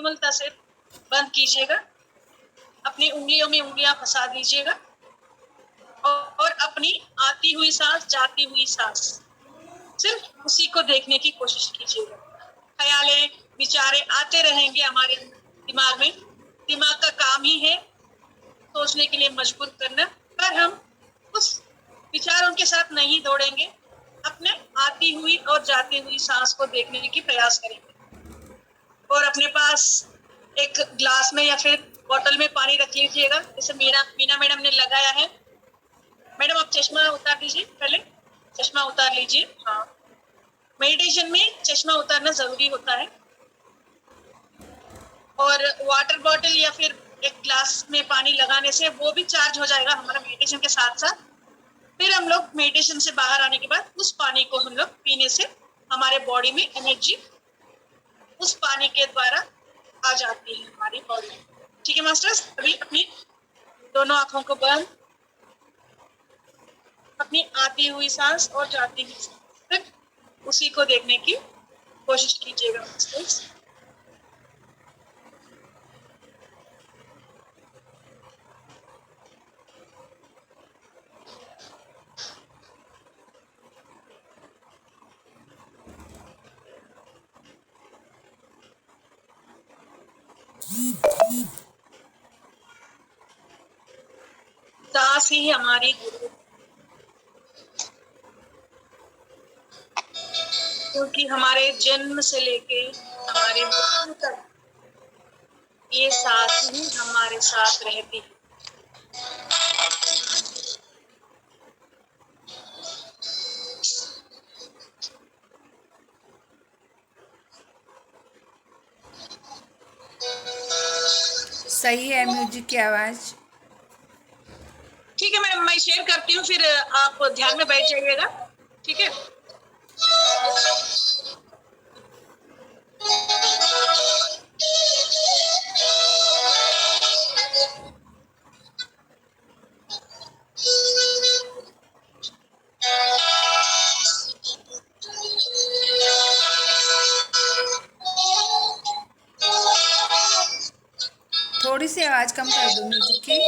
कोमलता से बंद कीजिएगा, अपनी उंगलियों में उंगलियां फंसा दीजिएगा और अपनी आती हुई सांस, जाती हुई सांस, सिर्फ उसी को देखने की कोशिश कीजिएगा। ख्यालें, विचारें आते रहेंगे हमारे दिमाग में। दिमाग का काम ही है सोचने के लिए मजबूर करना, पर हम उस विचारों के साथ नहीं दौड़ेंगे, अपने आती हुई और जाती हुई सांस को देखने की प्रयास करेंगे। और अपने पास एक ग्लास में या फिर बोतल में पानी रख लीजिएगा, जैसे मीना मैडम ने लगाया है। मैडम आप चश्मा उतार दीजिए, पहले चश्मा उतार लीजिए। हाँ, मेडिटेशन में चश्मा उतारना जरूरी होता है। और वाटर बॉटल या फिर एक ग्लास में पानी लगाने से वो भी चार्ज हो जाएगा हमारा मेडिटेशन के साथ साथ। फिर हम लोग मेडिटेशन से बाहर आने के बाद उस पानी को हम लोग पीने से हमारे बॉडी में एनर्जी उस पानी के द्वारा आ जाती है हमारी बॉडी में। ठीक है मास्टर्स, अभी अपनी दोनों आंखों को बंद, अपनी आती हुई सांस और जाती हुई सांस, फिर उसी को देखने की कोशिश कीजिएगा मास्टर्स। सांस ही हमारी गुरु, क्योंकि हमारे जन्म से लेके हमारे मृत्यु तक ये सांस ही हमारे साथ रहती है। सही है म्यूजिक की आवाज। ठीक है मैडम, मैं शेयर करती हूँ, फिर आप ध्यान में बैठ जाइएगा। ठीक है, थोड़ी सी आवाज कम कर दो म्यूजिक की।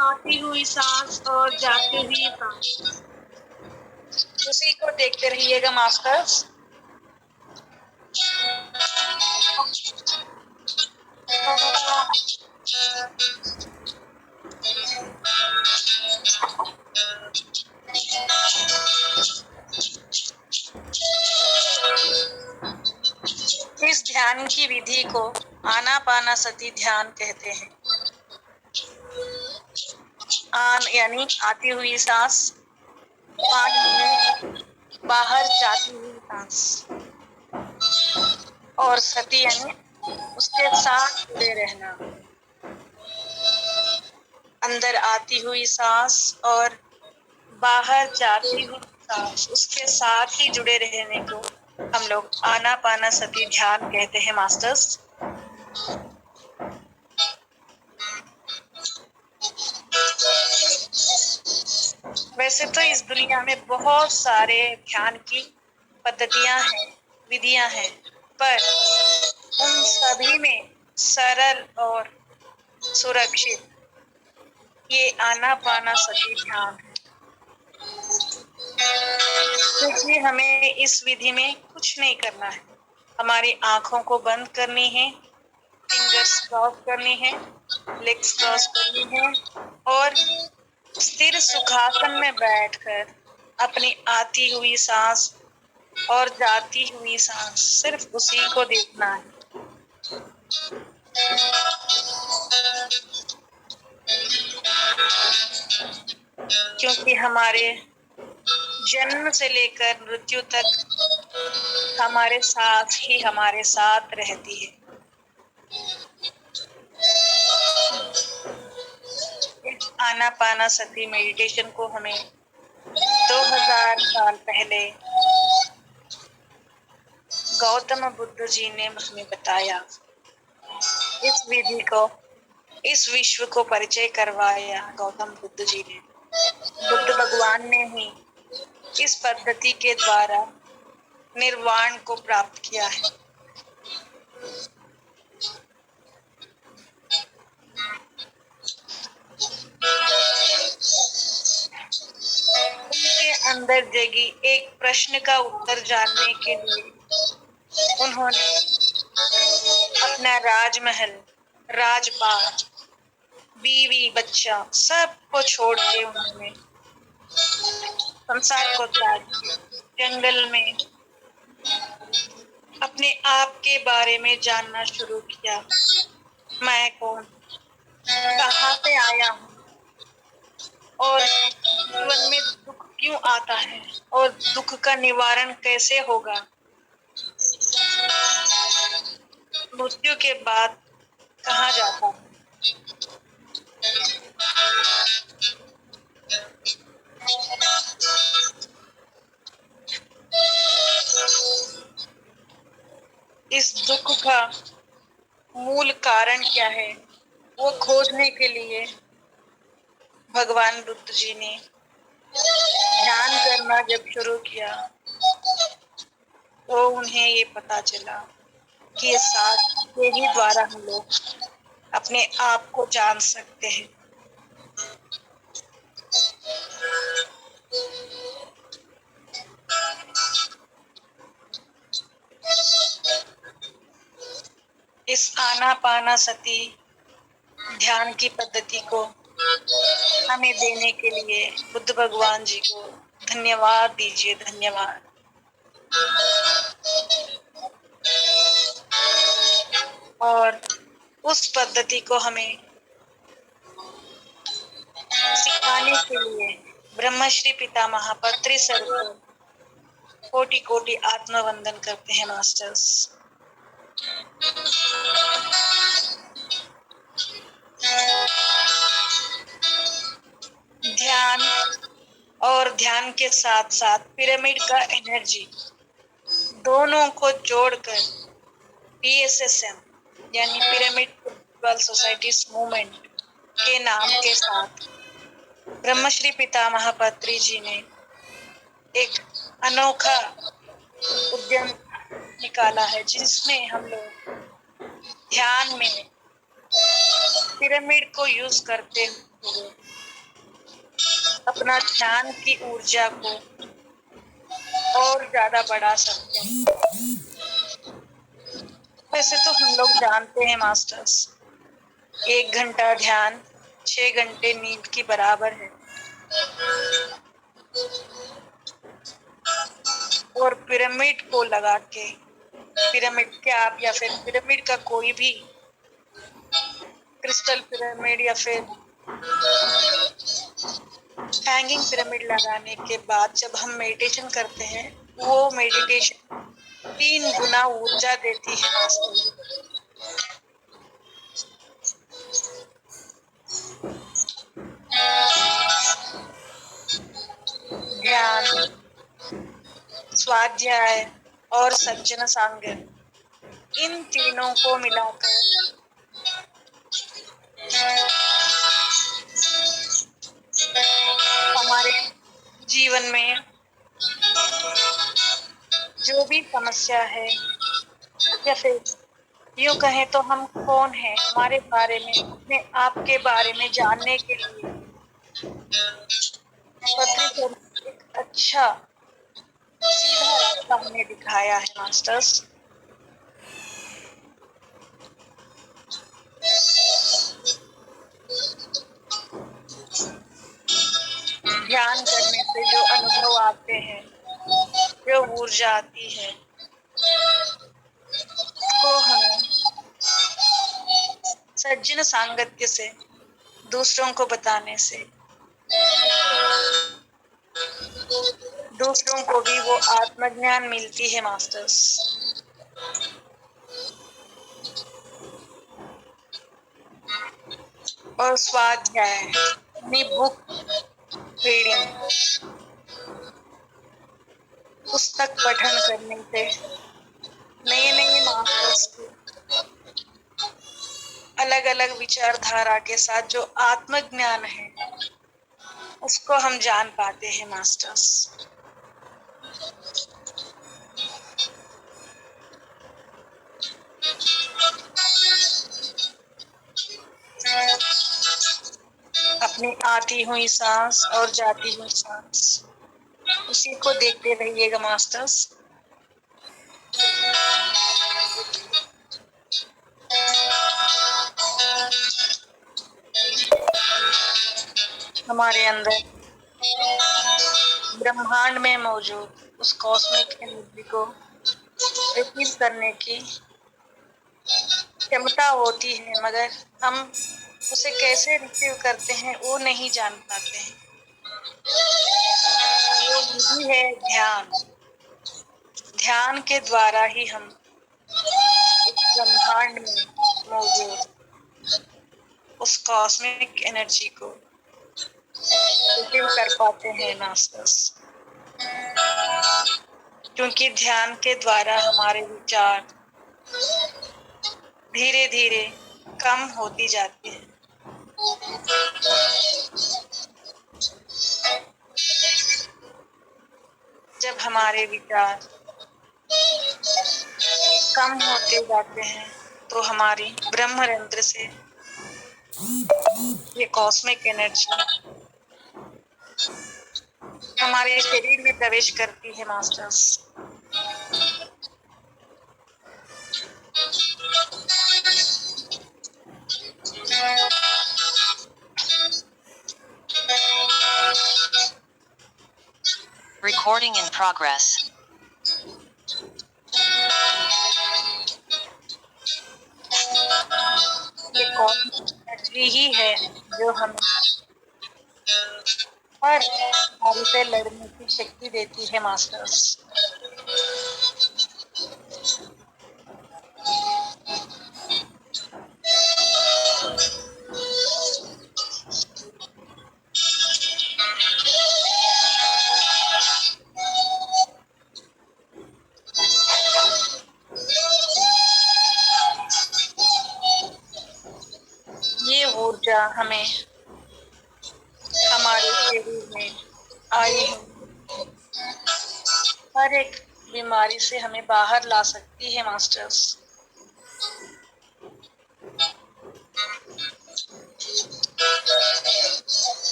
आती हुई सांस और जाती हुई सांस, उसी को देखते रहिएगा मास्टर्स। इस ध्यान की विधि को आनापानसति ध्यान कहते हैं। आन यानी आती हुई सांस, पान यानी बाहर जाती हुई सांस, और सती यानी उसके साथ जुड़े रहना। अंदर आती हुई सांस और बाहर जाती हुई सांस, उसके साथ ही जुड़े रहने को हम लोग आनापानसति ध्यान कहते हैं मास्टर्स। वैसे तो इस दुनिया में बहुत सारे ध्यान की पद्धतियां हैं, विधियां हैं, पर उन सभी में सरल और सुरक्षित ये आनापानसति ध्यान है। क्योंकि हमें इस विधि में कुछ नहीं करना है, हमारी आंखों को बंद करनी है, फिंगर्स क्रॉस करनी है, लेग्स क्रॉस करनी है और स्थिर सुखासन में बैठकर अपनी आती हुई सांस और जाती हुई सांस, सिर्फ उसी को देखना है। क्योंकि हमारे जन्म से लेकर मृत्यु तक हमारे साथ ही हमारे साथ रहती है। आनापानासती मेडिटेशन को हमें 2000 साल पहले गौतम बुद्ध जी ने हमें बताया। इस विधि को, इस विश्व को परिचय करवाया गौतम बुद्ध जी ने। बुद्ध भगवान ने ही इस पद्धति के द्वारा निर्वाण को प्राप्त किया है। उनके अंदर जगी एक प्रश्न का उत्तर जानने के लिए उन्होंने अपना राजमहल, राजपाट, बीवी, बच्चा सबको छोड़ के उन्होंने संसार को त्याग किया। जंगल में अपने आप के बारे में जानना शुरू किया। मैं कौन, कहाँ से आया हूँ और जीवन में दुख क्यों आता है और दुख का निवारण कैसे होगा। मृत्यु के बाद कहाँ जाता है। इस दुख का मूल कारण क्या है, वो खोजने के लिए भगवान बुद्ध जी ने ध्यान करना जब शुरू किया तो उन्हें ये पता चला कि सांस के ही द्वारा हम लोग अपने आप को जान सकते हैं। इस आनापानासती ध्यान की पद्धति को हमें देने के लिए बुद्ध भगवान जी को धन्यवाद दीजिए। धन्यवाद। और उस पद्धति को हमें सिखाने के लिए ब्रह्मश्री पितामह पत्री सर को कोटि कोटि आत्मवंदन करते हैं मास्टर्स। ध्यान और ध्यान के साथ साथ पिरामिड का एनर्जी दोनों को जोड़कर PSSM यानी पिरामिड स्पिरिचुअल सोसाइटीज मूवमेंट के नाम के साथ ब्रह्मश्री पितामह पत्री जी ने एक अनोखा उद्यम निकाला है, जिसमें हम लोग ध्यान में पिरामिड को यूज करते हुए अपना ध्यान की ऊर्जा को और ज्यादा बढ़ा सकते हैं। वैसे तो हम लोग जानते हैं मास्टर्स, 1 घंटा ध्यान 6 घंटे नींद की बराबर है। और पिरामिड को लगा के, पिरामिड कैप या फिर पिरामिड का कोई भी क्रिस्टल पिरामिड या फिर हैंगिंग पिरामिड लगाने के बाद जब हम मेडिटेशन करते हैं, वो मेडिटेशन 3 गुना ऊर्जा देती है मास्टर। ध्यान, स्वाध्याय और सज्जन संग, इन तीनों को मिलाकर हमारे जीवन में जो भी समस्या है या फिर यूं कहें तो हम कौन हैं, हमारे बारे में, अपने आप के बारे में जानने के लिए पत्री सर एक अच्छा सीधा रास्ता हमें दिखाया है मास्टर्स। ध्यान करने से जो अनुभव आते हैं, जो ऊर्जा आती है, उसको हमें सज्जन सांगत्य से, दूसरों को बताने से, दूसरों को भी वो आत्मज्ञान मिलती है मास्टर्स। और स्वाध्याय, अपनी बुक रीडिंग, पुस्तक पठन करने से नए नए मास्टर्स की अलग अलग विचारधारा के साथ जो आत्मज्ञान है उसको हम जान पाते हैं मास्टर्स। अपनी आती हुई सांस और जाती हुई सांस उसी को देखते रहिएगा मास्टर्स। हमारे अंदर ब्रह्मांड में मौजूद उस कॉस्मिक एनर्जी को रिसीव करने की क्षमता होती है, मगर हम उसे कैसे रिसीव करते हैं वो नहीं जान पाते हैं। वो विधि है ध्यान। ध्यान के द्वारा ही हम इस ब्रह्मांड में मौजूद उस कॉस्मिक एनर्जी को रिसीव कर पाते हैं मास्टर्स। क्योंकि ध्यान के द्वारा हमारे विचार धीरे धीरे कम होती जाती है। जब हमारे विचार कम होते जाते हैं तो हमारी ब्रह्मरंध्र से ये कॉस्मिक एनर्जी हमारे शरीर में प्रवेश करती है मास्टर्स। Recording in progress. ये कॉस्मिक एनर्जी ही है जो हमें हर बीमारी से लड़ने की शक्ति देती है मास्टर्स। ये ऊर्जा हमें हमारे शरीर में आई हर एक बीमारी से हमें बाहर ला सकती है मास्टर्स।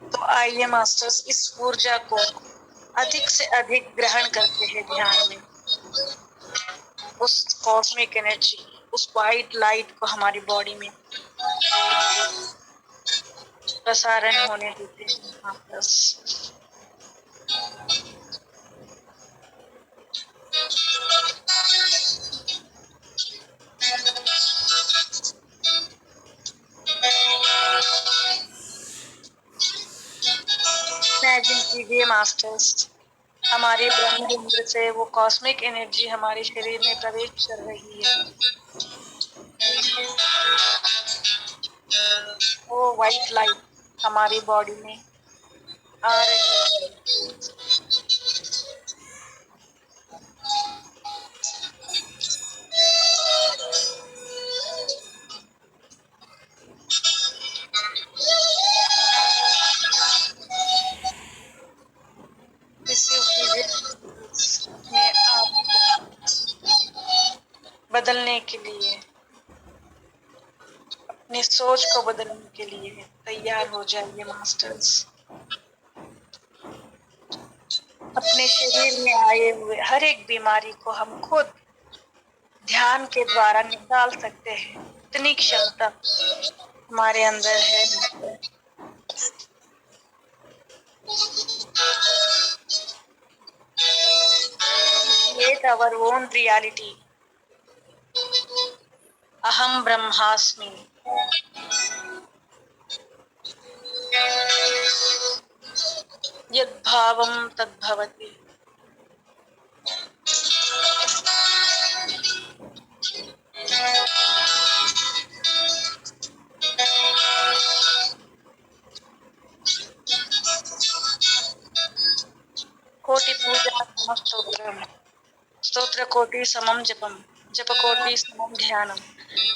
तो आइए मास्टर्स इस ऊर्जा को अधिक से अधिक ग्रहण करते हैं ध्यान में। उस कॉस्मिक एनर्जी, उस वाइट लाइट को हमारी बॉडी में प्रसारण होने देते हैं मास्टर्स। इमेजिन कीजिए मास्टर्स, हमारे ब्रह्मरंध्र से वो कॉस्मिक एनर्जी हमारे शरीर में प्रवेश कर रही है। वो वाइट लाइट हमारी बॉडी में आ रही है। रिसीव कीजिए अपने आप को बदलने के लिए, अपनी सोच को बदलने के लिए तैयार हो जाइए मास्टर्स। अपने शरीर में आए हुए हर एक बीमारी को हम खुद ध्यान के द्वारा निकाल सकते हैं। इतनी क्षमता हमारे अंदर है। Create our own reality. अहम ब्रह्मास्मि। यद्भावं तद्भवति। मंत्रकोटि समम जपम, जपकोटि समम ध्यानम,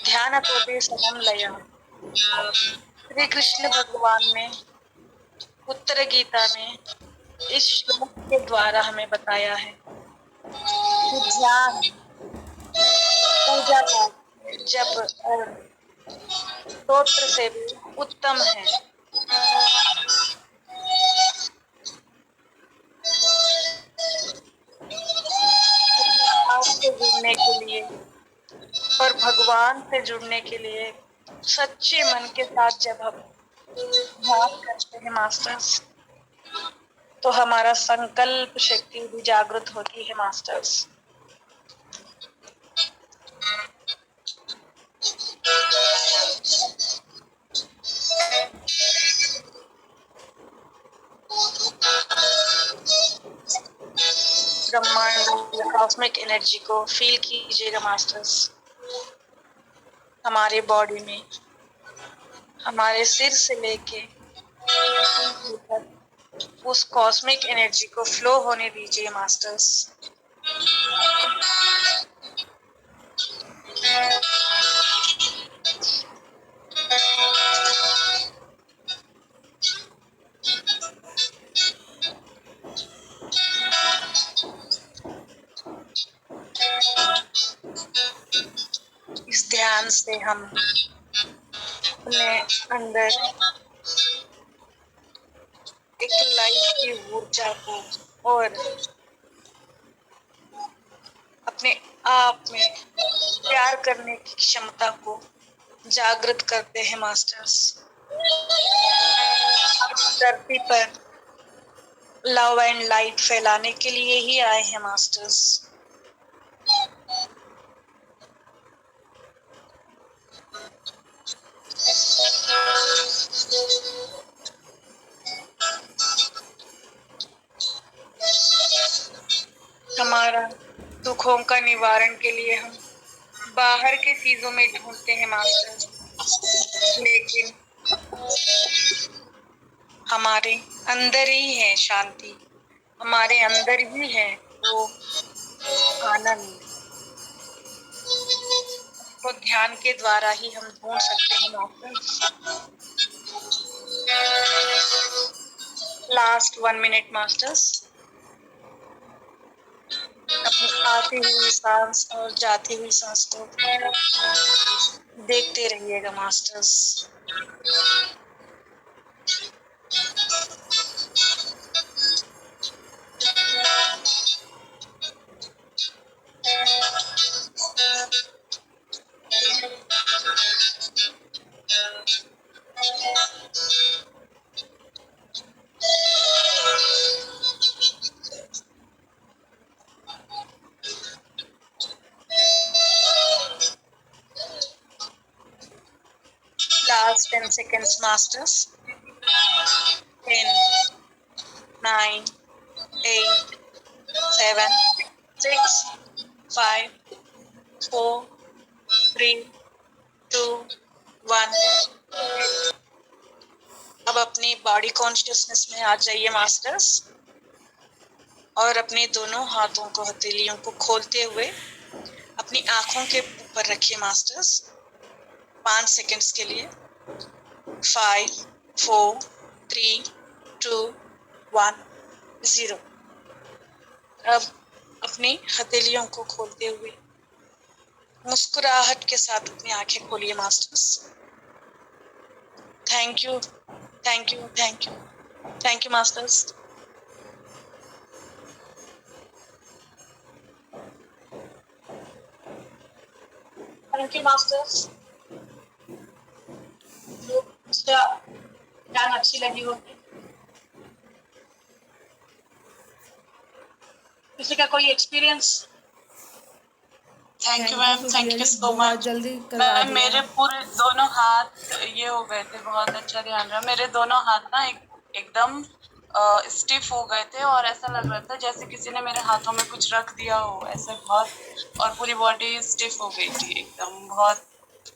ध्यानकोटि समम लयम। श्री कृष्ण भगवान ने उत्तर गीता में इस श्लोक के द्वारा हमें बताया है कि ध्यान, पूजा पाठ, जप और स्तोत्र से भी उत्तम है। आपसे जुड़ने के लिए और भगवान से जुड़ने के लिए सच्चे मन के साथ जब हम ध्यान करते हैं मास्टर्स, तो हमारा संकल्प शक्ति भी जागृत होती है मास्टर्स। ब्रह्मांड कॉस्मिक एनर्जी को फील कीजिएगा मास्टर्स। हमारे बॉडी में, हमारे सिर से लेके उस कॉस्मिक एनर्जी को फ्लो होने दीजिए मास्टर्स। इस ध्यान से हम अपने अंदर एक लाइफ की ऊर्जा को और अपने आप में प्यार करने की क्षमता को जागृत करते हैं मास्टर्स। धरती पर लव एंड लाइट फैलाने के लिए ही आए हैं मास्टर्स। हमारा दुखों का निवारण के लिए हम बाहर के चीजों में ढूंढते हैं मास्टर, लेकिन हमारे अंदर ही है शांति, हमारे अंदर ही है वो आनंद। तो ध्यान के द्वारा ही हम ढूंढ सकते हैं मास्टर। Last 1 minute masters. अपनी आती हुई सांस और जाती हुई सांस को देखते रहिएगा मास्टर्स। Last 10 seconds, masters. 10, 9, 8, 7, 6, 5, 4, 3, 2, 1. अब अपनी बॉडी कॉन्शियसनेस में आ जाइए मास्टर्स, और अपने दोनों हाथों को, हथेलियों को खोलते हुए अपनी आंखों के ऊपर रखिए मास्टर्स 5 सेकंड्स के लिए। 5, 4, 3, 2, 1, 0। अब अपनी हथेलियों को खोलते हुए मुस्कुराहट के साथ अपनी आंखें खोलिए masters. Thank you, thank you, thank you, thank you masters. Thank you masters. ध्यान अच्छी लगी होगी। किसी का कोई experience? Thank you ma'am, thank you so much. जल्दी करवा मैम दिया। मेरे पूरे दोनों हाथ ये हो गए थे, बहुत अच्छा ध्यान रहा। मेरे दोनों हाथ ना एकदम स्टिफ हो गए थे, और ऐसा लग रहा था जैसे किसी ने मेरे हाथों में कुछ रख दिया हो, ऐसे बहुत, और पूरी बॉडी स्टिफ हो गई थी एकदम, बहुत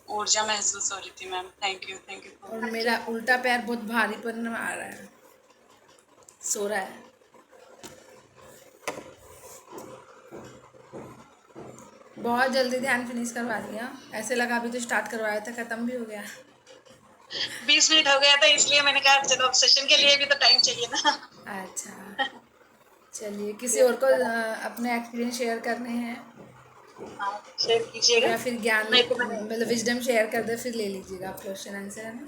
ऊर्जा महसूस हो रही थी ma'am. Thank you, thank you. और मेरा उल्टा पैर बहुत भारीपन आ रहा है, सो रहा है। बहुत जल्दी ध्यान फिनिश करवा दिया, ऐसे लगा अभी तो स्टार्ट करवाया था, खत्म भी हो गया। 20 मिनट हो गया था, इसलिए मैंने कहा चलो सेशन के लिए भी तो टाइम चाहिए ना। अच्छा, चलिए किसी और को अपने एक्सपीरियंस शेयर करने हैं हाँ, शेयर कीजिएगा। या फिर ज्ञान मेरे को मैंने मतलब विजडम शेयर कर दे, फिर ले लीजिएगा आप क्वेश्चन आंसर, है ना।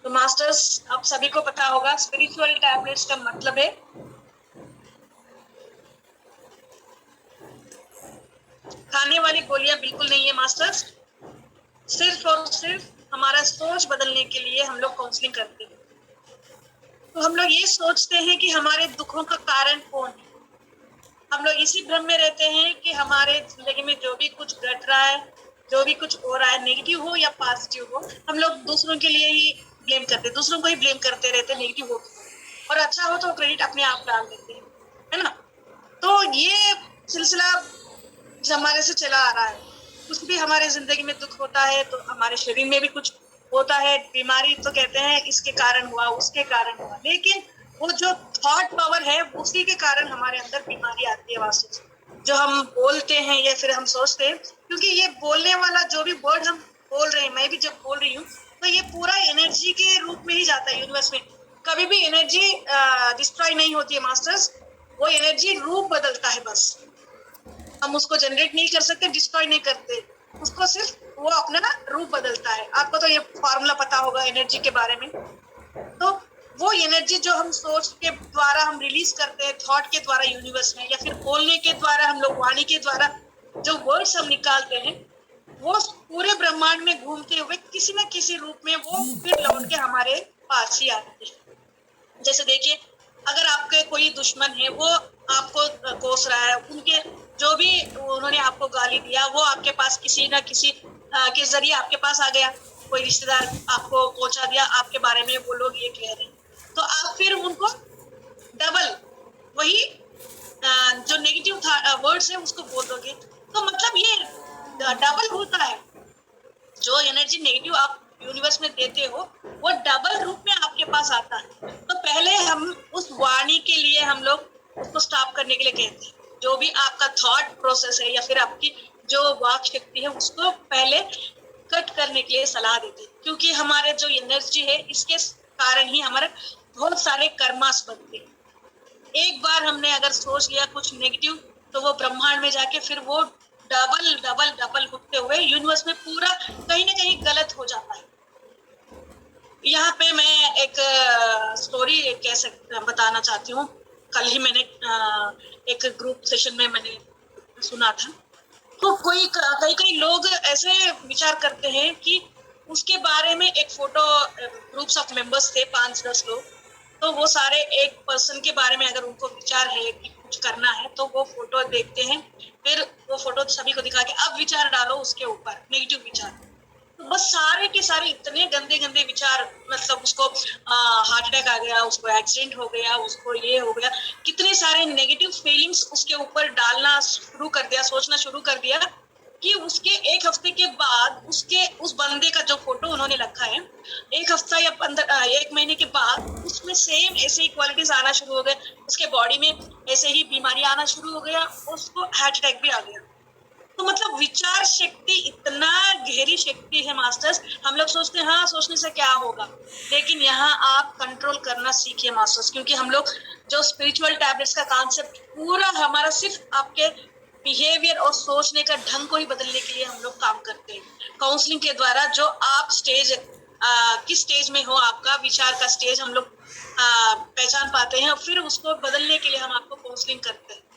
तो मास्टर्स, आप सभी को पता होगा स्पिरिचुअल टैबलेट्स का मतलब है खाने वाली गोलियां बिल्कुल नहीं है मास्टर्स। सिर्फ और सिर्फ हमारा सोच बदलने के लिए हम लोग काउंसलिंग करते हैं। तो हम लोग ये सोचते हैं कि हमारे दुखों का कारण कौन है। हम लोग इसी भ्रम में रहते हैं कि हमारे जिंदगी में जो भी कुछ घट रहा है, जो भी कुछ हो रहा है, नेगेटिव हो या पॉजिटिव हो, हम लोग दूसरों के लिए ही ब्लेम करते हैं, दूसरों को ही ब्लेम करते रहते हैं नेगेटिव हो, और अच्छा हो तो क्रेडिट अपने आप डाल देते हैं, है ना। तो ये सिलसिला हमारे से चला आ रहा है। कुछ भी हमारे जिंदगी में दुख होता है तो हमारे शरीर में भी कुछ होता है, बीमारी तो कहते हैं इसके कारण हुआ, उसके कारण हुआ, लेकिन वो जो थॉट पावर है उसी के कारण हमारे अंदर बीमारी आती है वास्तव। जो हम बोलते हैं या फिर हम सोचते हैं, क्योंकि ये बोलने वाला जो भी वर्ड हम बोल रहे हैं, मैं भी जब बोल रही हूँ तो ये पूरा एनर्जी के रूप में ही जाता है यूनिवर्स में। कभी भी एनर्जी डिस्ट्रॉय नहीं होती है मास्टर्स, वो एनर्जी रूप बदलता है बस। हम उसको जनरेट नहीं कर सकते, डिस्ट्रॉय नहीं करते उसको, सिर्फ वो अपना रूप बदलता है। आपको तो ये फॉर्मूला पता होगा एनर्जी के बारे में। तो वो एनर्जी जो हम सोच के द्वारा हम रिलीज करते हैं, थॉट के द्वारा यूनिवर्स में, या फिर बोलने के द्वारा, हम लोग वाणी के द्वारा जो वर्ड्स हम निकालते हैं, वो पूरे ब्रह्मांड में घूमते हुए किसी न किसी रूप में वो फिर लौट के हमारे पास ही आते हैं। जैसे देखिए, अगर आपके कोई दुश्मन है, वो आपको कोस रहा है, उनके जो भी उन्होंने आपको गाली दिया वो आपके पास किसी न किसी के जरिए आपके पास आ गया, कोई रिश्तेदार आपको पहुंचा दिया, आपके बारे में वो लोग ये कह रहे हैं, तो आप फिर उनको डबल वही जो नेगेटिव वर्ड्स है उसको बोल दोगे। तो मतलब ये डबल होता है। जो एनर्जी नेगेटिव आप यूनिवर्स में देते हो वो डबल रूप में आपके पास आता है। तो पहले हम उस वाणी के लिए हम लोग उसको स्टॉप करने के लिए कहते हैं। जो भी आपका थॉट प्रोसेस है या फिर आपकी जो वाक शक्ति है उसको पहले कट करने के लिए सलाह देते हैं, क्योंकि हमारे जो एनर्जी है इसके कारण ही हमारे बहुत सारे कर्मास बनते हैं। एक बार हमने अगर सोच लिया कुछ नेगेटिव, तो वो ब्रह्मांड में जाके फिर वो डबल डबल डबल होते हुए यूनिवर्स में पूरा कहीं ना कहीं गलत हो जाता है। यहाँ पे मैं एक स्टोरी कह सकते बताना चाहती हूँ। कल ही मैंने एक ग्रुप सेशन में मैंने सुना था। तो कई कई लोग ऐसे विचार करते हैं कि उसके बारे में एक फोटो, ग्रुप्स ऑफ मेंबर्स थे 5-10 लोग, तो वो सारे एक पर्सन के बारे में अगर उनको विचार है कि कुछ करना है तो वो फोटो देखते हैं, फिर वो फोटो सभी को दिखा के अब विचार डालो उसके ऊपर, नेगेटिव विचार। तो बस सारे के सारे इतने गंदे गंदे विचार, मतलब उसको हार्ट अटैक आ गया, उसको एक्सीडेंट हो गया, उसको ये हो गया, कितने सारे नेगेटिव फीलिंग्स उसके ऊपर डालना शुरू कर दिया, सोचना शुरू कर दिया कि उसके एक हफ्ते के बाद उसके उस बंदे का जो फोटो उन्होंने रखा है, एक हफ्ता या 1 महीने के बाद उसमें सेम ऐसे ही क्वालिटीज आना शुरू हो गए, उसके बॉडी में ऐसे ही बीमारी आना शुरू हो गया, उसको हार्ट अटैक भी आ गया। तो मतलब विचार शक्ति इतना गहरी शक्ति है मास्टर्स। हम लोग सोचते हैं हाँ सोचने से क्या होगा, लेकिन यहाँ आप कंट्रोल करना सीखिए मास्टर्स, क्योंकि हम लोग जो स्पिरिचुअल टैबलेट्स का कॉन्सेप्ट पूरा हमारा सिर्फ आपके बिहेवियर और सोचने का ढंग को ही बदलने के लिए हम लोग काम करते हैं। काउंसलिंग के द्वारा जो आप स्टेज किस स्टेज में हो, आपका विचार का स्टेज हम लोग पहचान पाते हैं, और फिर उसको बदलने के लिए हम आपको काउंसलिंग करते हैं।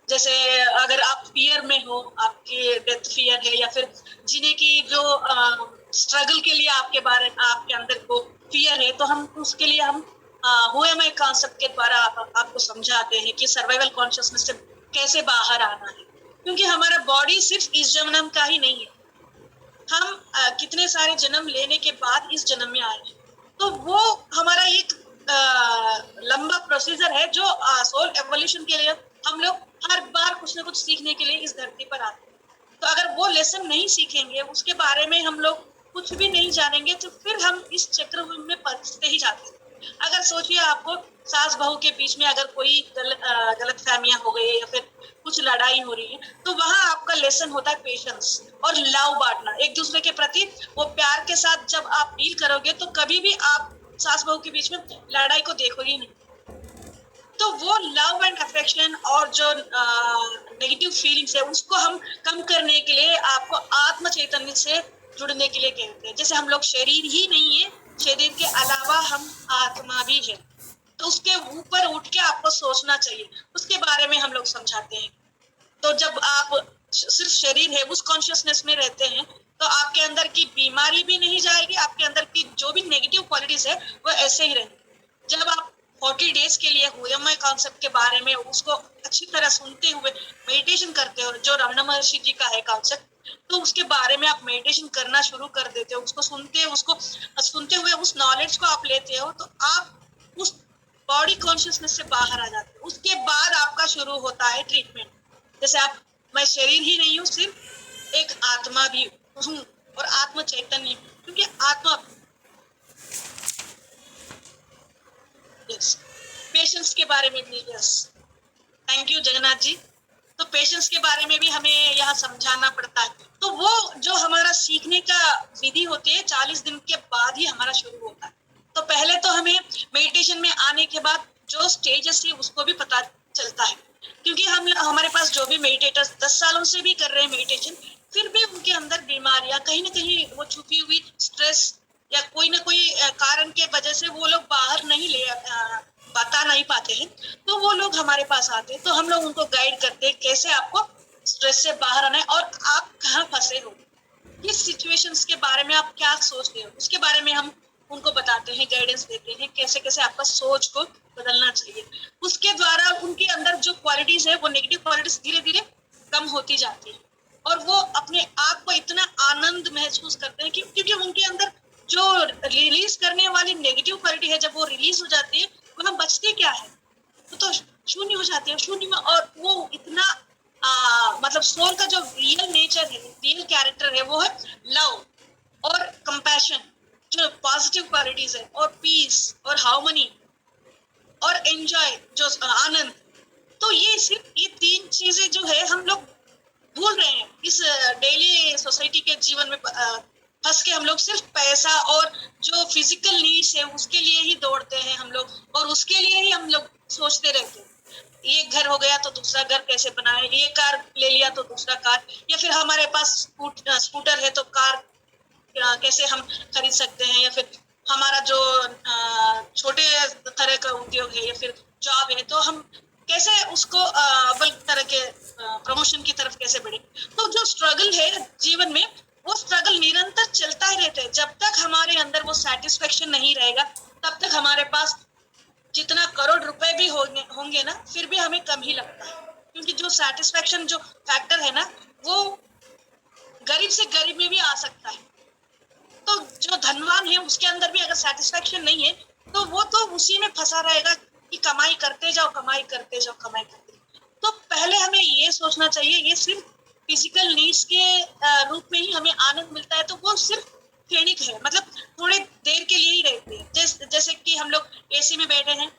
जैसे अगर आप फियर में हो, आपके डेथ फियर है, या फिर जीने की जो स्ट्रगल के लिए आपके अंदर को फियर है, तो हम उसके लिए हम हु एम आई कॉन्सेप्ट के द्वारा आपको समझाते हैं कि सर्वाइवल कॉन्शियसनेस से कैसे बाहर आना है। क्योंकि हमारा बॉडी सिर्फ इस जन्म का ही नहीं है, हम कितने सारे जन्म लेने के बाद इस जन्म में आए हैं। तो वो हमारा एक लंबा प्रोसीजर है जो सोल एवोल्यूशन के लिए हम लोग हर बार कुछ ना कुछ सीखने के लिए इस धरती पर आते हैं। तो अगर वो लेसन नहीं सीखेंगे, उसके बारे में हम लोग कुछ भी नहीं जानेंगे, तो फिर हम इस चक्रव्यूह में फंसते ही जाते हैं। अगर सोचिए आपको सास बहू के बीच में अगर कोई गलत फहमियां हो गई है या फिर कुछ लड़ाई हो रही है, तो वहां आपका लेसन होता है पेशेंस और लव बांटना एक दूसरे के प्रति। वो प्यार के साथ जब आप डील करोगे तो कभी भी आप सास बहू के बीच में लड़ाई को देखोगे नहीं। तो वो लव एंड अफेक्शन और जो नेगेटिव फीलिंग्स है उसको हम कम करने के लिए आपको आत्म चैतन्य से जुड़ने के लिए कहते हैं। जैसे हम लोग शरीर ही नहीं है, शरीर के अलावा हम आत्मा भी है, तो उसके ऊपर उठ के आपको सोचना चाहिए, उसके बारे में हम लोग समझाते हैं। तो जब आप सिर्फ शरीर है उस कॉन्शियसनेस में रहते हैं तो आपके अंदर की बीमारी भी नहीं जाएगी, आपके अंदर की जो भी नेगेटिव क्वालिटीज है वो ऐसे ही रहेंगी। जब आप 40 डेज के लिए हुयमय कॉन्सेप्ट के बारे में उसको अच्छी तरह सुनते हुए मेडिटेशन करते हो, जो रमना महर्षि जी का है कॉन्सेप्ट, तो उसके बारे में आप मेडिटेशन करना शुरू कर देते हो, उसको सुनते हुए उस नॉलेज को आप लेते हो, तो आप उस बॉडी कॉन्शियसनेस से बाहर आ जाते हो। उसके बाद आपका शुरू होता है ट्रीटमेंट। जैसे आप, मैं शरीर ही नहीं हूँ, सिर्फ एक आत्मा भी हूँ और आत्म चैतन्य, क्योंकि आत्मा पेशेंस के बारे में भी, थैंक यू जगन्नाथ जी। तो पेशेंस के बारे में भी हमें यहाँ समझाना पड़ता है। तो वो जो हमारा सीखने का विधि होती है 40 दिन के बाद ही हमारा शुरू होता है। तो पहले तो हमें मेडिटेशन में आने के बाद जो स्टेजेस है उसको भी पता चलता है, क्योंकि हमारे पास जो भी मेडिटेटर्स 10 सालों से भी कर रहे हैं मेडिटेशन, फिर भी उनके अंदर बीमारियां कहीं ना कहीं वो छुपी हुई स्ट्रेस या कोई ना कोई कारण के वजह से वो लोग बाहर नहीं बता नहीं पाते हैं। तो वो लोग हमारे पास आते हैं, तो हम लोग उनको गाइड करते हैं कैसे आपको स्ट्रेस से बाहर आना है और आप कहाँ फंसे हो, किस सिचुएशंस के बारे में आप क्या सोच रहे हो, उसके बारे में हम उनको बताते हैं, गाइडेंस देते हैं कैसे कैसे आपका सोच को बदलना चाहिए। उसके द्वारा उनके अंदर जो क्वालिटीज है वो नेगेटिव क्वालिटीज धीरे धीरे कम होती जाती है और वो अपने आप को इतना आनंद महसूस करते हैं क्योंकि उनके अंदर जो रिलीज करने वाली नेगेटिव क्वालिटी है, जब वो रिलीज हो जाती है वहां बचते क्या है, तो शून्य हो जाते हैं, शून्य में। और वो इतना मतलब सोल का जो रियल नेचर है, रियल कैरेक्टर है, वो है लव और कंपैशन, जो पॉजिटिव क्वालिटीज है, और पीस और हार्मनी और एंजॉय, जो आनंद। तो ये सिर्फ ये 3 चीजें जो है हम लोग भूल रहे हैं इस डेली सोसाइटी के जीवन में फंस के। हम लोग सिर्फ पैसा और जो फिजिकल नीड्स है उसके लिए ही दौड़ते हैं हम लोग, और उसके लिए ही हम लोग सोचते रहते हैं, ये घर हो गया तो दूसरा घर कैसे बनाए, ये कार ले लिया तो दूसरा कार, या फिर हमारे पास स्कूटर है तो कार कैसे हम खरीद सकते हैं, या फिर हमारा जो छोटे तरह का उद्योग है या फिर जॉब है तो हम कैसे उसको अव्वल तरह के प्रमोशन की तरफ कैसे बढ़े। तो जो स्ट्रगल है जीवन में, वो स्ट्रगल निरंतर चलता ही रहता है। जब तक हमारे अंदर वो सेटिस्फेक्शन नहीं रहेगा तब तक हमारे पास जितना करोड़ रुपए भी होंगे ना, फिर भी हमें कम ही लगता है, क्योंकि जो सेटिस्फेक्शन जो फैक्टर है ना, वो गरीब से गरीब में भी आ सकता है। तो जो धनवान है उसके अंदर भी अगर सेटिस्फेक्शन नहीं है तो वो तो उसी में फंसा रहेगा कि कमाई करते जाओ, कमाई करते जाओ, कमाई करते जाओ। तो पहले हमें ये सोचना चाहिए, ये सिर्फ फिजिकल नीड्स के रूप में ही हमें आनंद मिलता है, तो वो सिर्फ क्षणिक है, मतलब थोड़े देर के लिए ही रहते हैं। जैसे कि हम लोग एसी में बैठे हैं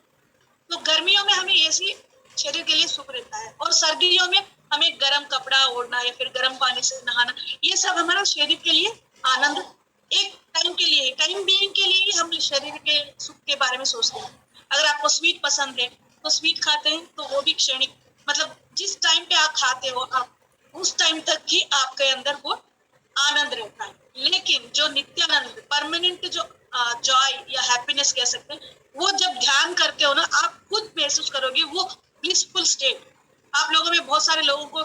तो गर्मियों में हमें एसी शरीर के लिए सुख रहता है, और सर्दियों में हमें गर्म कपड़ा ओढ़ना या फिर गर्म पानी से नहाना, ये सब हमारा शरीर के लिए आनंद एक टाइम के लिए, टाइम बीइंग के लिए ही हम शरीर के सुख के बारे में सोचते हैं। अगर आपको स्वीट पसंद है तो स्वीट खाते हैं, तो वो भी क्षणिक, मतलब जिस टाइम पे आप खाते हो आप उस टाइम तक ही आपके अंदर वो आनंद रहता है। लेकिन जो नित्यानंद, परमानेंट जो जॉय या हैप्पीनेस कह सकते हैं, वो जब ध्यान करते हो ना, आप खुद महसूस करोगे वो ब्लिसफुल स्टेट। आप लोगों में बहुत सारे लोगों को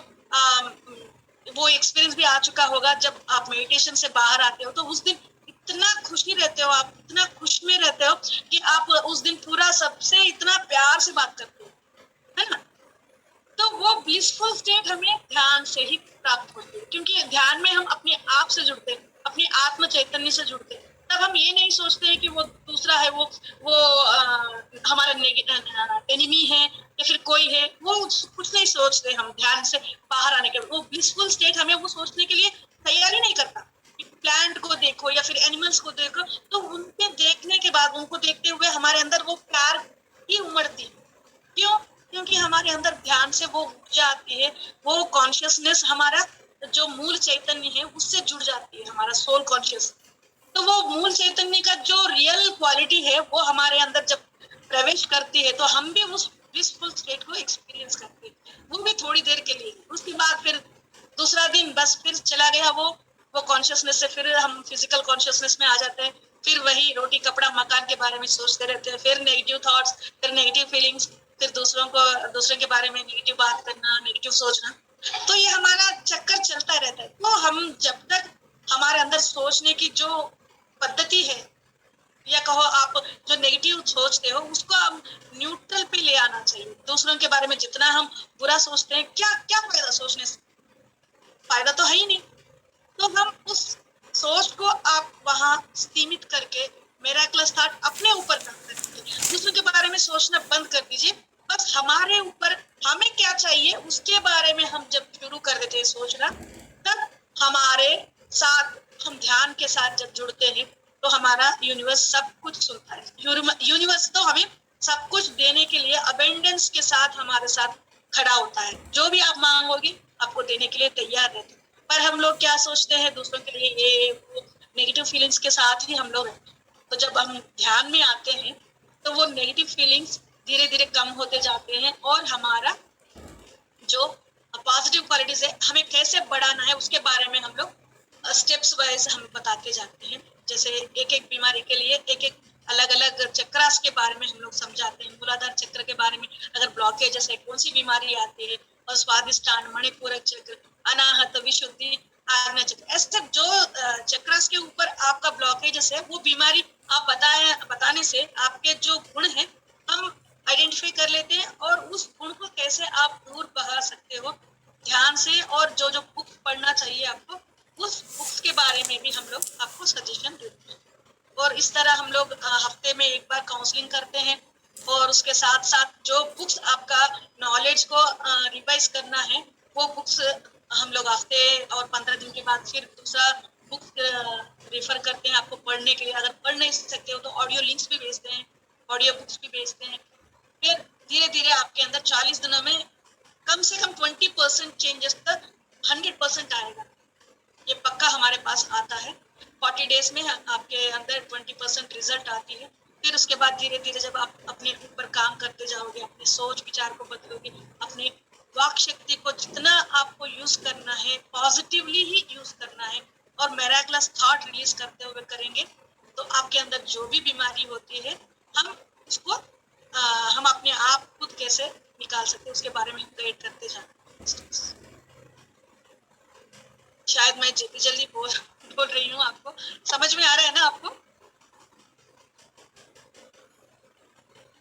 वो एक्सपीरियंस भी आ चुका होगा, जब आप मेडिटेशन से बाहर आते हो तो उस दिन इतना खुशी रहते हो, आप इतना खुश में रहते हो कि आप उस दिन पूरा सबसे इतना प्यार से बात करते हो, है ना। तो वो ब्लिसफुल स्टेट हमें ध्यान से ही प्राप्त होती है, क्योंकि ध्यान में हम अपने आप से जुड़ते हैं, अपने आत्म चैतन्य से जुड़ते हैं। तब हम ये नहीं सोचते हैं कि वो दूसरा है, वो हमारा एनिमी है या फिर कोई है, वो कुछ नहीं सोचते हम ध्यान से बाहर आने के। वो ब्लिसफुल स्टेट हमें वो सोचने के लिए तैयारी नहीं करता। प्लांट को देखो या फिर एनिमल्स को देखो, तो उनके देखने के बाद, उनको देखते हुए हमारे अंदर वो प्यार ही उमड़ती है। क्यों? क्योंकि हमारे अंदर ध्यान से वो ऊर्जा आती है, वो कॉन्शियसनेस हमारा जो मूल चैतन्य है उससे जुड़ जाती है, हमारा सोल कॉन्शियस। तो वो मूल चैतन्य का जो रियल क्वालिटी है वो हमारे अंदर जब प्रवेश करती है, तो हम भी उस ब्लिसफुल स्टेट को एक्सपीरियंस करते हैं, वो भी थोड़ी देर के लिए। उसके बाद फिर दूसरा दिन बस फिर चला गया वो कॉन्शियसनेस से फिर हम फिजिकल कॉन्शियसनेस में आ जाते हैं। फिर वही रोटी कपड़ा मकान के बारे में सोचते रहते हैं, फिर नेगेटिव थॉट्स, फिर नेगेटिव फीलिंग्स, फिर दूसरे के बारे में नेगेटिव बात करना, नेगेटिव सोचना। तो ये हमारा चक्कर चलता रहता है। तो हम जब तक हमारे अंदर सोचने की जो पद्धति है, या कहो आप जो नेगेटिव सोचते हो, उसको हम न्यूट्रल पे ले आना चाहिए। दूसरों के बारे में जितना हम बुरा सोचते हैं, क्या क्या फायदा सोचने से? फायदा तो है ही नहीं। तो हम उस सोच को आप वहां सीमित करके मिरेकलस थॉट अपने ऊपर कर दीजिए, दूसरों के बारे में सोचना बंद कर दीजिए। बस हमारे ऊपर हमें क्या चाहिए उसके बारे में हम जब शुरू कर देते हैं सोचना, तब हमारे साथ हम ध्यान के साथ जब जुड़ते हैं, तो हमारा यूनिवर्स सब कुछ सुनता है। यूनिवर्स तो हमें सब कुछ देने के लिए अबेंडेंस के साथ हमारे साथ खड़ा होता है। जो भी आप मांगोगे आपको देने के लिए तैयार रहते हैं। पर हम लोग क्या सोचते हैं, दूसरों के लिए ये वो नेगेटिव फीलिंग्स के साथ ही हम लोग रहते हैं। तो जब हम ध्यान में आते हैं, तो वो नेगेटिव फीलिंग्स धीरे धीरे कम होते जाते हैं, और हमारा जो पॉजिटिव क्वालिटीज है हमें कैसे बढ़ाना है उसके बारे में हम लोग स्टेप्स वाइज हम बताते जाते हैं। जैसे एक एक बीमारी के लिए एक एक अलग अलग चक्रास के बारे में हम लोग समझाते हैं। मूलाधार चक्र के बारे में अगर ब्लॉकेज जैसे कौन सी बीमारी आती है, और स्वादिष्टान, मणिपूरक चक्र, अनाहत, विशुद्धि, आग्नेय चक्र, ऐसे जो चक्रास के ऊपर आपका ब्लॉकेजेस है, वो बीमारी आप बताने से आपके जो गुण है हम आइडेंटिफाई कर लेते हैं, और उस गुण को कैसे आप दूर भगा सकते हो ध्यान से। और जो जो बुक्स पढ़ना चाहिए आपको, उस बुक्स के बारे में भी हम लोग आपको सजेशन देते हैं। और इस तरह हम लोग हफ्ते में एक बार काउंसलिंग करते हैं, और उसके साथ साथ जो बुक्स आपका नॉलेज को रिवाइज करना है, वो बुक्स हम लोग हफ्ते और 15 दिन के बाद फिर दूसरा बुक रेफर करते हैं आपको पढ़ने के लिए। अगर पढ़ नहीं सकते हो तो ऑडियो लिंक्स भी भेजते हैं, ऑडियो बुक्स भी भेजते हैं। फिर धीरे धीरे आपके अंदर 40 दिनों में कम से कम 20% चेंजेस तक 100% आएगा, ये पक्का हमारे पास आता है। 40 डेज में आपके अंदर 20% रिजल्ट आती है। फिर उसके बाद धीरे धीरे जब आप अपने ऊपर काम करते जाओगे, अपने सोच विचार को बदलोगे, अपनी वाक शक्ति को जितना आपको यूज करना है पॉजिटिवली ही यूज करना है, और मिरेकलस थॉट रिलीज करते हुए करेंगे, तो आपके अंदर जो भी बीमारी होती है हम उसको हम अपने आप खुद कैसे निकाल सकते हैं उसके बारे में गाइड करते जाते हैं। शायद मैं जल्दी बोल रही हूँ, आपको समझ में आ रहा है ना आपको?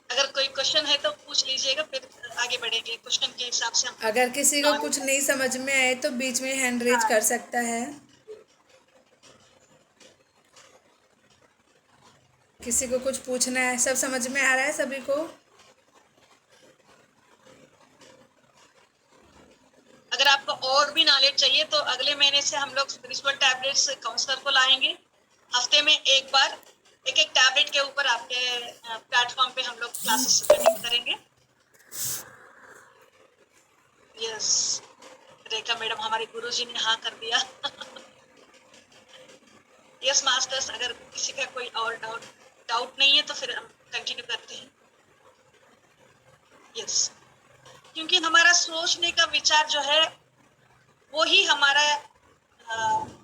अगर कोई क्वेश्चन है तो पूछ लीजिएगा, फिर आगे बढ़ेंगे क्वेश्चन के हिसाब से। हम अगर किसी को कुछ नहीं समझ में आए तो बीच में हैंड रेज कर सकता है। किसी को कुछ पूछना है? सब समझ में आ रहा है सभी को? अगर आपको और भी नॉलेज चाहिए तो अगले महीने से हम लोग स्पिरिचुअल टैबलेट्स काउंसलर को लाएंगे। हफ्ते में एक बार एक एक टैबलेट के ऊपर आपके प्लेटफॉर्म पे हम लोग क्लासेस कंडक्ट करेंगे। यस, रेखा मैडम हमारे गुरुजी ने हाँ कर दिया। यस मास्टर्स, अगर किसी का कोई और डाउट नहीं है तो फिर हम कंटिन्यू करते हैं। यस, क्योंकि हमारा सोचने का विचार जो है वो ही हमारा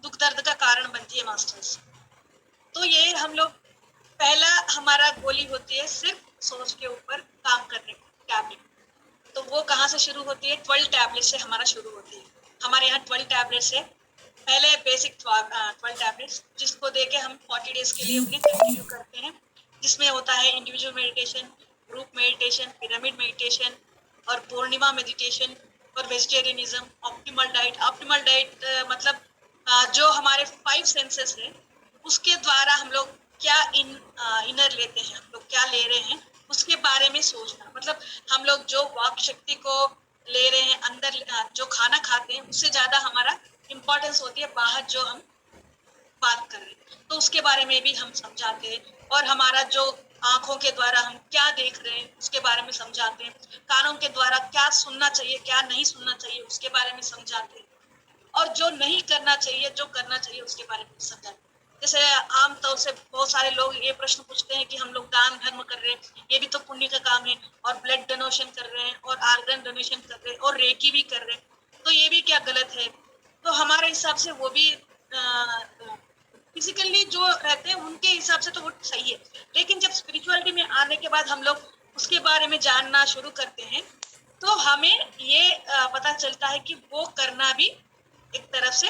दुख दर्द का कारण बनती है मास्टर्स। तो ये हम लोग पहला हमारा गोली होती है सिर्फ सोच के ऊपर काम करने की टैबलेट। तो वो कहाँ से शुरू होती है? 12 टैबलेट से हमारा शुरू होती है। हमारे यहाँ 12 टैबलेट से पहले बेसिक 12 टैबलेट्स, जिसको देके हम 40 डेज के लिए उन्हें कंटिन्यू करते हैं, जिसमें होता है individual meditation, group meditation, pyramid meditation, और पूर्णिमा मेडिटेशन, और vegetarianism, optimal diet. Optimal diet मतलब जो हमारे 5 सेंसेस है उसके द्वारा हम लोग क्या इनर लेते हैं, हम लोग क्या ले रहे हैं उसके बारे में सोचना। मतलब हम लोग जो वाक शक्ति को ले रहे हैं अंदर, जो खाना खाते हैं उससे ज्यादा हमारा इम्पोर्टेंस होती है बाहर जो हम बात कर रहे हैं, तो उसके बारे में भी हम समझाते हैं। और हमारा जो आंखों के द्वारा हम क्या देख रहे हैं उसके बारे में समझाते हैं, कानों के द्वारा क्या सुनना चाहिए क्या नहीं सुनना चाहिए उसके बारे में समझाते हैं, और जो नहीं करना चाहिए जो करना चाहिए उसके बारे में समझाते हैं। जैसे आमतौर से बहुत सारे लोग ये प्रश्न पूछते हैं कि हम लोग दान धर्म कर रहे हैं, ये भी तो पुण्य का काम है, और ब्लड डोनेशन कर रहे हैं और आर्गन डोनेशन कर रहे हैं और रेकी भी कर रहे हैं, तो ये भी क्या गलत है? तो हमारे हिसाब से वो भी फिजिकली जो रहते हैं उनके हिसाब से तो वो सही है, लेकिन जब स्पिरिचुअलिटी में आने के बाद हम लोग उसके बारे में जानना शुरू करते हैं तो हमें ये पता चलता है कि वो करना भी एक तरफ से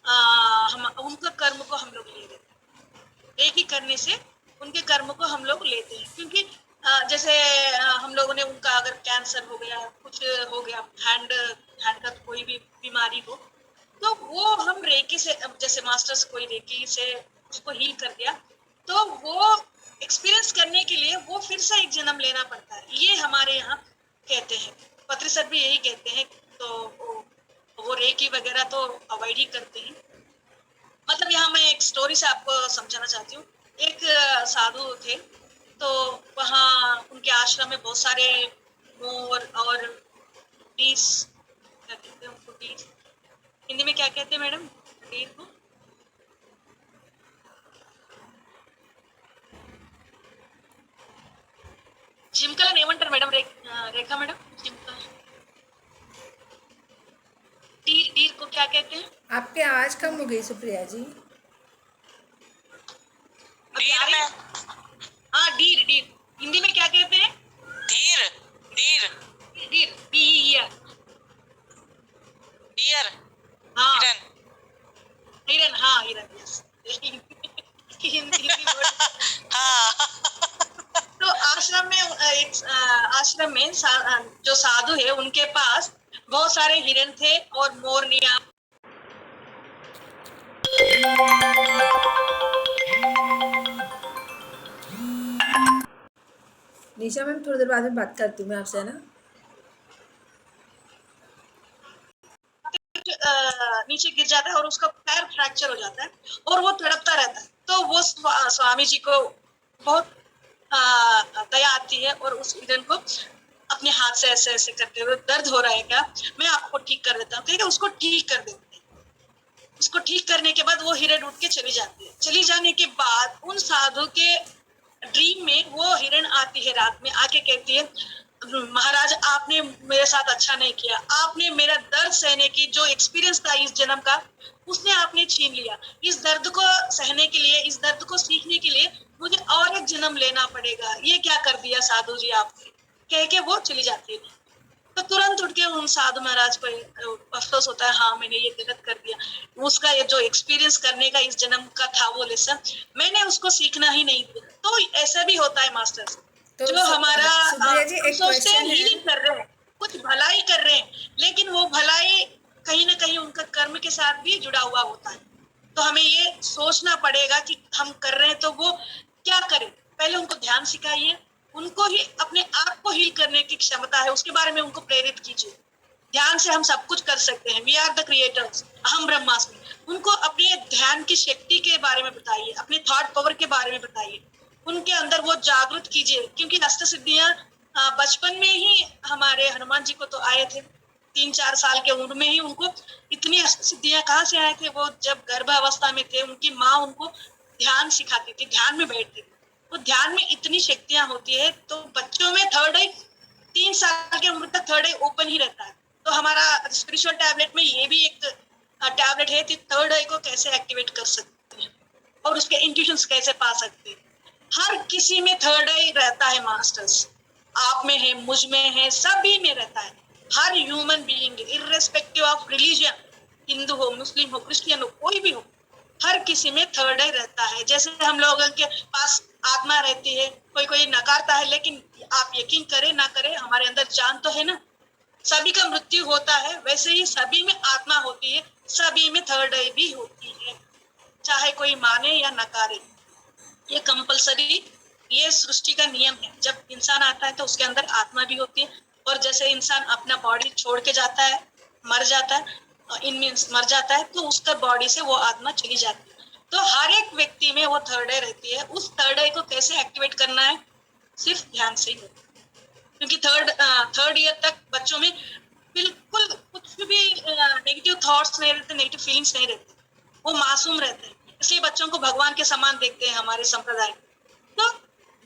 हम उनका कर्म को हम लोग ले लेते हैं, एक ही करने से उनके कर्म को हम लोग लेते हैं। क्योंकि जैसे हम लोगों ने उनका अगर कैंसर हो गया कुछ हो गया हैंड का कोई भी बीमारी हो, तो वो हम रेकी से जैसे मास्टर्स कोई रेकी से उसको हील कर दिया, तो वो एक्सपीरियंस करने के लिए वो फिर से एक जन्म लेना पड़ता है, ये हमारे यहाँ कहते हैं। पत्री सर भी यही कहते हैं, तो वो रेकी वगैरह तो अवॉइड ही करते हैं। मतलब यहाँ मैं एक स्टोरी से आपको समझाना चाहती हूँ। एक साधु थे, तो वहाँ उनके आश्रम में बहुत सारे मोर और बीस, क्या कहते हैं उनको, बीस हिंदी में क्या कहते हैं मैडम बीस को? జింకలను ఏమంటారు మేడం? रेखा मैडम, जिंकल डीर को क्या कहते हैं? आपकी आवाज कम हो गई सुप्रिया जी। अभी आ रही है? हाँ, डीर हिंदी में क्या कहते हैं? धीर डीर डियर हाँ हिरन हिरन, हाँ हिरन, यस हिंदी हाँ तो आश्रम में जो साधु है उनके पास बहुत सारे हिरन थे और मोरनिया। निशा मैम थोड़ी देर बाद में बात करती हूँ मैं आपसे, है ना? नीचे गिर जाता है और उसका पैर फ्रैक्चर हो जाता है और वो तड़पता रहता है, तो वो स्वामी जी को बहुत दया आती है और उस हिरन को अपने हाथ से ऐसे ऐसे करते हुए, दर्द हो रहा है क्या, मैं आपको ठीक कर देता हूँ, ठीक है? उसको ठीक कर देते हैं। उसको ठीक करने के बाद वो हिरन उठ के चली जाती है। चली जाने के बाद उन साधु के ड्रीम में वो हिरन आती है रात में, आके कहती है महाराज आपने मेरे साथ अच्छा नहीं किया, आपने मेरा दर्द सहने की जो एक्सपीरियंस था इस जन्म का उसने आपने छीन लिया। इस दर्द को सहने के लिए, इस दर्द को सीखने के लिए मुझे और एक जन्म लेना पड़ेगा, ये क्या कर दिया साधु जी आपने, कह के वो चली जाती है। तो तुरंत उठ के उन साधु महाराज को अफसोस होता है, हाँ मैंने ये गलत कर दिया, उसका ये जो एक्सपीरियंस करने का इस जन्म का था वो लेसन मैंने उसको सीखना ही नहीं दिया। तो ऐसा भी होता है मास्टर, तो जो हमारा सुप्रिया जी एक सोचते हैं क्वेश्चन है। हीलिंग कर रहे हैं, कुछ भलाई कर रहे हैं, लेकिन वो भलाई कहीं ना कहीं उनका कर्म के साथ भी जुड़ा हुआ होता है। तो हमें ये सोचना पड़ेगा कि हम कर रहे हैं तो वो क्या करें। पहले उनको ध्यान सिखाइए, उनको ही अपने आप को हील करने की क्षमता है उसके बारे में उनको प्रेरित कीजिए। ध्यान से हम सब कुछ कर सकते हैं, वी आर द क्रिएटर्स, अहम ब्रह्मास्मि। उनको अपने ध्यान की शक्ति के बारे में बताइए, अपने थॉट पावर के बारे में बताइए, उनके अंदर वो जागृत कीजिए। क्योंकि अष्ट सिद्धियां बचपन में ही हमारे हनुमान जी को तो आए थे, 3-4 साल के उम्र में ही उनको इतनी अष्ट सिद्धियां कहाँ से आए थे? वो जब गर्भावस्था में थे उनकी माँ उनको ध्यान सिखाती थी, ध्यान में बैठते थे, तो ध्यान में इतनी शक्तियां होती है। तो बच्चों में थर्ड आई 3 साल की उम्र तक थर्ड आई ओपन ही रहता है। तो हमारा स्पिरिचुअल टैबलेट में ये भी एक टैबलेट है कि थर्ड आई को कैसे एक्टिवेट कर सकते हैं और उसके इंट्यूशंस कैसे पा सकते हैं। हर किसी में थर्ड आई रहता है मास्टर्स, आप में है, मुझ में है, सभी में रहता है। हर human being irrespective of religion, Hindu हो, मुस्लिम हो, क्रिश्चियन हो, कोई भी हो, हर किसी में थर्ड आई रहता है। जैसे हम लोगों के पास आत्मा रहती है, कोई नकारता है, लेकिन आप यकीन करें ना करें हमारे अंदर जान तो है ना, सभी का मृत्यु होता है, वैसे ही सभी में आत्मा होती है, सभी में थर्ड आई भी होती है, चाहे कोई माने या नकारे। ये कंपलसरी, ये सृष्टि का नियम है। जब इंसान आता है तो उसके अंदर आत्मा भी होती है, और जैसे इंसान अपना बॉडी छोड़ के जाता है, मर जाता है, इन मीन्स मर जाता है, तो उसका बॉडी से वो आत्मा चली जाती है। तो हर एक व्यक्ति में वो थर्ड आई रहती है। उस थर्ड आई को कैसे एक्टिवेट करना है, सिर्फ ध्यान से ही होता है। क्योंकि थर्ड ईयर तक बच्चों में बिल्कुल कुछ भी नेगेटिव थॉट्स नहीं रहते, नेगेटिव फीलिंग्स नहीं रहते, वो मासूम रहते हैं। इसलिए बच्चों को भगवान के समान देखते हैं हमारे संप्रदाय। तो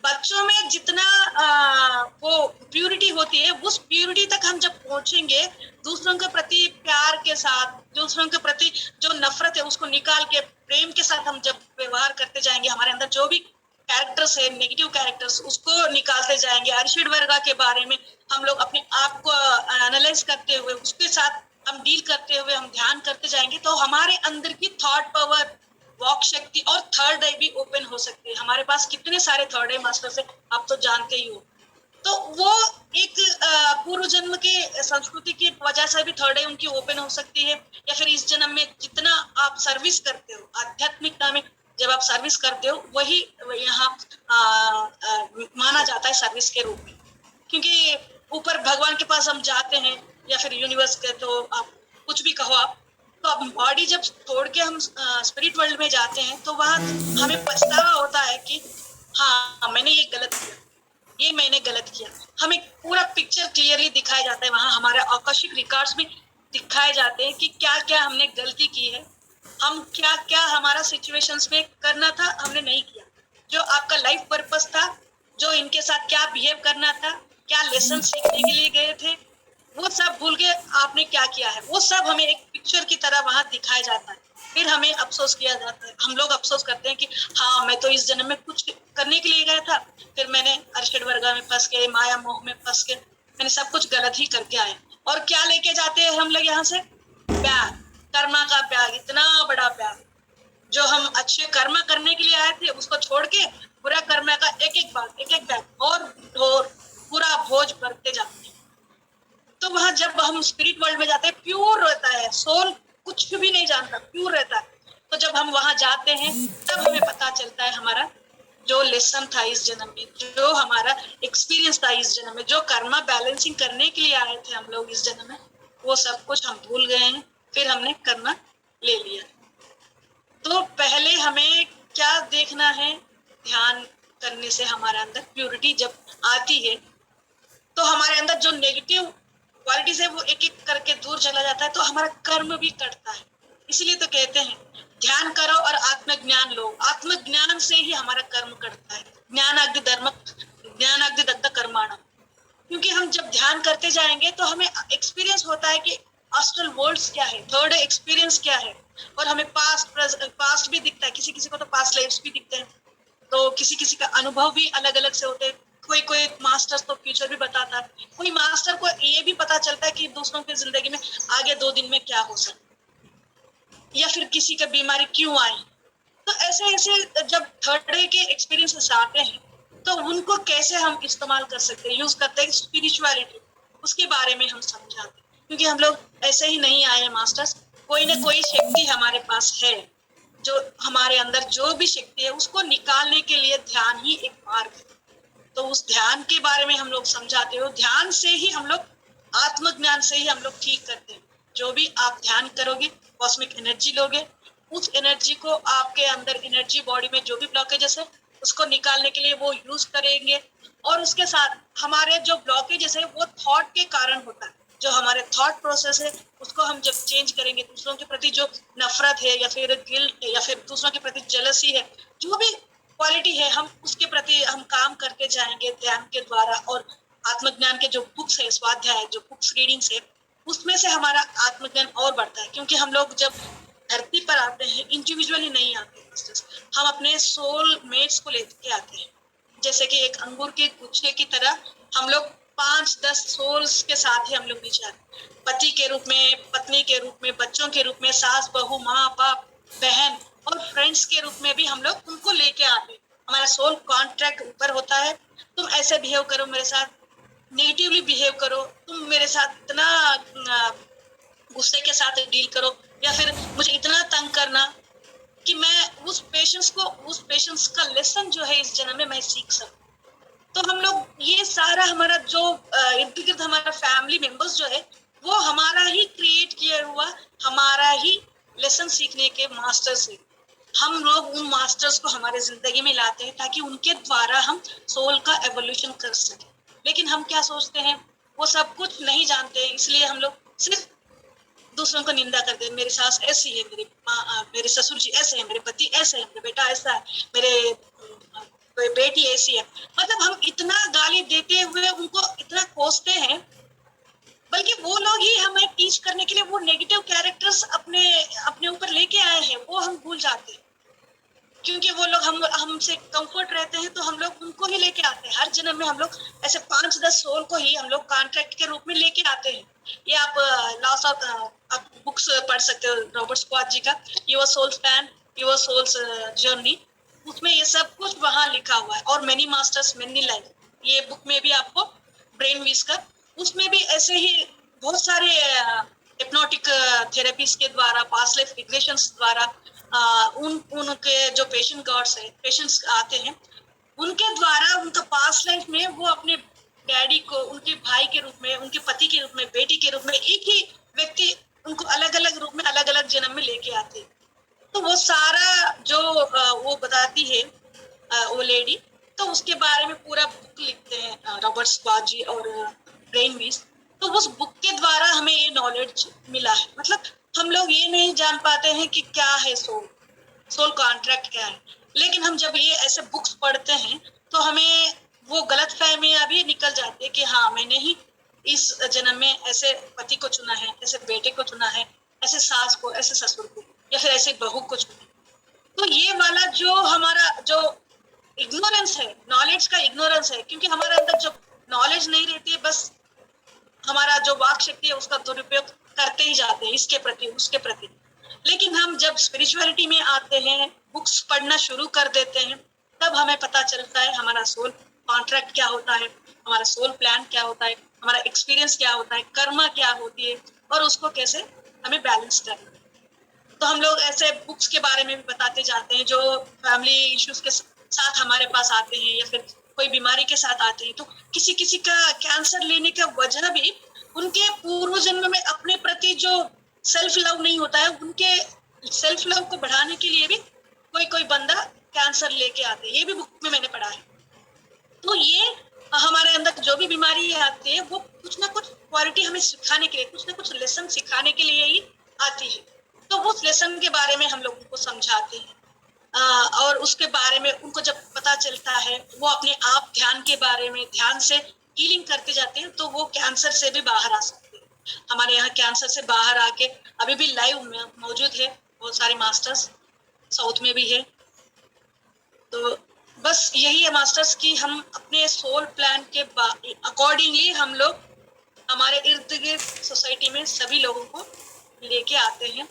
बच्चों में जितना वो प्यूरिटी होती है, उस प्यूरिटी तक हम जब पहुंचेंगे, दूसरों के प्रति प्यार के साथ, दूसरों के प्रति जो नफरत है उसको निकाल के प्रेम के साथ हम जब व्यवहार करते जाएंगे, हमारे अंदर जो भी कैरेक्टर्स है, नेगेटिव कैरेक्टर्स, उसको निकालते जाएंगे। अरिषड वर्गा के बारे में हम लोग अपने आप को एनालाइज करते हुए, उसके साथ हम डील करते हुए, हम ध्यान करते जाएंगे, तो हमारे अंदर की थॉट पावर, वॉक शक्ति और थर्ड आई भी ओपन हो सकती है। हमारे पास कितने सारे थर्ड आई मास्टर्स है, आप तो जानते ही हो। तो वो एक पूर्व जन्म के संस्कृति की वजह से भी थर्ड आई उनकी ओपन हो सकती है, या फिर इस जन्म में जितना आप सर्विस करते हो, आध्यात्मिकता में जब आप सर्विस करते हो, वही यहाँ माना जाता है सर्विस के रूप में। क्योंकि ऊपर भगवान के पास हम जाते हैं, या फिर यूनिवर्स के, तो आप कुछ भी कहो आप, तो अब बॉडी जब छोड़ के हम स्पिरिट वर्ल्ड में जाते हैं, तो वहाँ हमें पछतावा होता है कि हाँ मैंने ये गलत किया, ये मैंने गलत किया। हमें पूरा पिक्चर क्लियरली दिखाया जाता है, वहाँ हमारे आकस्मिक रिकॉर्ड्स में दिखाए जाते हैं कि क्या क्या हमने गलती की है, हम क्या क्या हमारा सिचुएशंस में करना था हमने नहीं किया, जो आपका लाइफ पर्पस था, जो इनके साथ क्या बिहेव करना था, क्या लेसन सीखने के लिए गए थे, वो सब भूल के आपने क्या किया है, वो सब हमें एक पिक्चर की तरह वहां दिखाया जाता है। फिर हमें अफसोस किया जाता है, हम लोग अफसोस करते हैं कि हाँ मैं तो इस जन्म में कुछ करने के लिए गया था, फिर मैंने अरिषड वर्गा में फंस के, माया मोह में फंस के मैंने सब कुछ गलत ही करके आया। और क्या लेके जाते हैं हम लोग यहाँ से? प्यार, कर्मा का प्यार, इतना बड़ा प्यार जो हम अच्छे कर्म करने के लिए आए थे, उसको छोड़ के बुरा कर्म का एक एक बैग और पूरा भोज भरते जाते हैं। तो वहां जब हम स्पिरिट वर्ल्ड में जाते हैं, प्योर रहता है सोल, कुछ भी नहीं जानता, प्योर रहता है। तो जब हम वहां जाते हैं, तब हमें पता चलता है हमारा जो लेसन था इस जन्म में, जो हमारा एक्सपीरियंस था इस जन्म में, जो कर्मा बैलेंसिंग करने के लिए आए थे हम लोग इस जन्म में, वो सब कुछ हम भूल गए हैं, फिर हमने कर्मा ले लिया। तो पहले हमें क्या देखना है, ध्यान करने से हमारे अंदर प्योरिटी जब आती है, तो हमारे अंदर जो नेगेटिव क्वालिटीज है वो एक एक करके दूर चला जाता है, तो हमारा कर्म भी कटता है। इसलिए तो कहते हैं ध्यान करो और आत्मज्ञान लो, आत्मज्ञान से ही हमारा कर्म कटता है। ज्ञानाग्नि दग्ध कर्माणम। क्योंकि हम जब ध्यान करते जाएंगे तो हमें एक्सपीरियंस होता है कि एस्ट्रल वर्ल्ड्स क्या है, थर्ड एक्सपीरियंस क्या है, और हमें पास्ट भी दिखता है। किसी किसी को तो पास्ट लाइफ्स भी दिखते हैं, तो किसी किसी का अनुभव भी अलग अलग से होते हैं। कोई मास्टर तो फ्यूचर भी बताता है, कोई मास्टर को ये भी पता चलता है कि दूसरों की जिंदगी में आगे 2 दिन में क्या हो सकता है, या फिर किसी का बीमारी क्यों आई। तो ऐसे ऐसे जब थर्ड डे के एक्सपीरियंसेस आते हैं, तो उनको कैसे हम इस्तेमाल कर सकते हैं, यूज करते हैं स्पिरिचुअलिटी, उसके बारे में हम समझाते हैं। क्योंकि हम लोग ऐसे ही नहीं आए मास्टर्स, कोई ना कोई शक्ति हमारे पास है, जो हमारे अंदर जो भी शक्ति है उसको निकालने के लिए ध्यान ही एक मार्ग है। तो उस ध्यान के बारे में हम लोग समझाते हो। ध्यान से ही हम लोग, आत्मज्ञान से ही हम लोग ठीक करते हैं। जो भी आप ध्यान करोगे, कॉस्मिक एनर्जी लोगे, उस एनर्जी को आपके अंदर एनर्जी बॉडी में जो भी ब्लॉकेजेस है उसको निकालने के लिए वो यूज करेंगे। और उसके साथ हमारे जो ब्लॉकेजेस है वो थॉट के कारण होता है। जो हमारे थॉट प्रोसेस है उसको हम जब चेंज करेंगे, दूसरों के प्रति जो नफरत है या फिर गिल्ट है या फिर दूसरों के प्रति जेलसी है, जो भी क्वालिटी है, हम उसके प्रति हम काम करके जाएंगे ध्यान के द्वारा। और आत्मज्ञान के जो बुक्स है, स्वाध्याय जो बुक्स रीडिंग्स है, उसमें से हमारा आत्मज्ञान और बढ़ता है। क्योंकि हम लोग जब धरती पर आते हैं इंडिविजुअली नहीं आते, हम अपने सोल मेट्स को लेके आते हैं। जैसे कि एक अंगूर के गुच्छे की तरह हम लोग 5-10 सोल्स के साथ ही हम लोग नीचे आते हैं। पति के रूप में, पत्नी के रूप में, बच्चों के रूप में, सास बहू, माँ बाप, बहन और फ्रेंड्स के रूप में भी हम लोग उनको लेके आते हैं। हमारा सोल कॉन्ट्रैक्ट ऊपर होता है, तुम ऐसे बिहेव करो मेरे साथ, नेगेटिवली बिहेव करो, तुम मेरे साथ इतना गुस्से के साथ डील करो, या फिर मुझे इतना तंग करना कि मैं उस पेशेंस का लेसन जो है इस जन्म में मैं सीख सकूं। तो हम लोग ये सारा हमारा जो इंटीग्रेट हमारा फैमिली मेंबर्स जो है वो हमारा ही क्रिएट किया हुआ, हमारा ही लेसन सीखने के मास्टर्स है। हम लोग उन मास्टर्स को हमारे जिंदगी में लाते हैं ताकि उनके द्वारा हम सोल का एवोल्यूशन कर सकें। लेकिन हम क्या सोचते हैं, वो सब कुछ नहीं जानते, इसलिए हम लोग सिर्फ दूसरों को निंदा करते हैं। मेरी सास ऐसी है, मेरी माँ, मेरे ससुर जी ऐसे हैं, मेरे पति ऐसे हैं, मेरे बेटा ऐसा है, मेरे बेटी ऐसी है। मतलब हम इतना गाली देते हुए उनको इतना कोसते हैं, बल्कि वो लोग ही हमें टीच करने के लिए वो नेगेटिव कैरेक्टर्स अपने अपने ऊपर लेके आए हैं, वो हम भूल जाते हैं। क्योंकि वो लोग हमसे कंफर्ट रहते हैं, तो हम लोग उनको ही लेके आते हैं। हर जन्म में हम लोग ऐसे 5-10 सोल को ही हम लोग कॉन्ट्रैक्ट के रूप में लेके आते हैं। ये आप लॉस ऑफ आप बुक्स पढ़ सकते हो रॉबर्ट स्क्वाट जी का your soul's plan, your soul's journey, उसमें ये सब कुछ वहाँ लिखा हुआ है। और मेनी मास्टर्स मेनी लाइफ, ये बुक में भी आपको ब्रेन वीज का, उसमें भी ऐसे ही बहुत सारे हिप्नोटिक थेरेपीज के द्वारा, पास्ट लाइफ रिग्रेशंस द्वारा उनके जो पेशेंट्स आते हैं, उनके द्वारा उनका पास्ट लाइफ में वो अपने डैडी को उनके भाई के रूप में, उनके पति के रूप में, बेटी के रूप में, एक ही व्यक्ति उनको अलग अलग रूप में अलग अलग जन्म में लेके आते हैं। तो वो सारा जो वो बताती है वो लेडी, तो उसके बारे में पूरा बुक लिखते हैं रॉबर्ट स्क्वाट जी और ब्रेन वीज। तो उस बुक के द्वारा हमें ये नॉलेज मिला है। मतलब हम लोग ये नहीं जान पाते हैं कि क्या है सोल कॉन्ट्रैक्ट क्या है, लेकिन हम जब ये ऐसे बुक्स पढ़ते हैं तो हमें वो गलत फहमियां भी निकल जाती है कि हाँ, मैंने ही इस जन्म में ऐसे पति को चुना है, ऐसे बेटे को चुना है, ऐसे सास को, ऐसे ससुर को, या फिर ऐसे बहू को चुना है। तो ये वाला जो हमारा जो इग्नोरेंस है, नॉलेज का इग्नोरेंस है, क्योंकि हमारे अंदर जो नॉलेज नहीं रहती है, बस हमारा जो वाक शक्ति है उसका दुरुपयोग करते ही जाते हैं, इसके प्रति उसके प्रति। लेकिन हम जब स्पिरिचुअलिटी में आते हैं, बुक्स पढ़ना शुरू कर देते हैं, तब हमें पता चलता है हमारा सोल कॉन्ट्रैक्ट क्या होता है, हमारा सोल प्लान क्या होता है, हमारा एक्सपीरियंस क्या होता है, कर्मा क्या होती है, और उसको कैसे हमें बैलेंस करना है। तो हम लोग ऐसे बुक्स के बारे में भी बताते जाते हैं, जो फैमिली इश्यूज के साथ हमारे पास आते हैं, या फिर कोई बीमारी के साथ आते हैं। तो किसी किसी का कैंसर लेने का वजह भी उनके पूर्व जन्म में अपने प्रति जो सेल्फ लव नहीं होता है, उनके सेल्फ लव को बढ़ाने के लिए भी कोई कोई बंदा कैंसर लेके आते हैं। ये भी बुक में मैंने पढ़ा है। तो ये हमारे अंदर जो भी बीमारी आती है, वो कुछ ना कुछ क्वालिटी हमें सिखाने के लिए, कुछ ना कुछ लेसन सिखाने के लिए ही आती है। तो उस लेसन के बारे में हम लोग उनको समझाते हैं, और उसके बारे में उनको जब पता चलता है, वो अपने आप ध्यान के बारे में ध्यान से हीलिंग करते जाते हैं, तो वो कैंसर से भी बाहर आ सकते हैं। हमारे यहाँ कैंसर से बाहर आके अभी भी लाइव में मौजूद है बहुत सारे मास्टर्स, साउथ में भी है। तो बस यही है मास्टर्स की हम अपने सोल प्लान के अकॉर्डिंगली हम लोग हमारे इर्द गिर्द सोसाइटी में सभी लोगों को लेके आते हैं।